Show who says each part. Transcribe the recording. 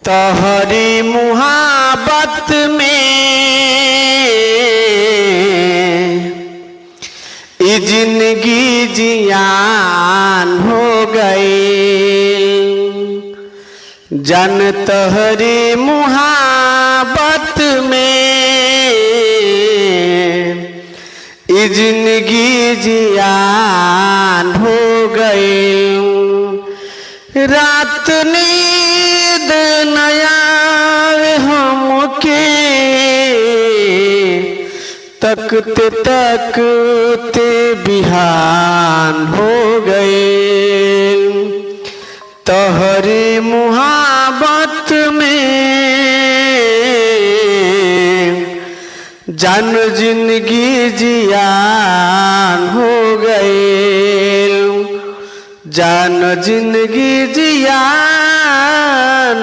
Speaker 1: तोहरी मुहाबत में ई जिंदगी जियान हो गई। जन तोहरी मुहाबत में ई जिंदगी जियान हो गई। रात नींद नया हमके तकते तकते बिहान हो गए। तोहरी मुहाबत में जान जिंदगी जियान हो गए। जान जिंदगी जियान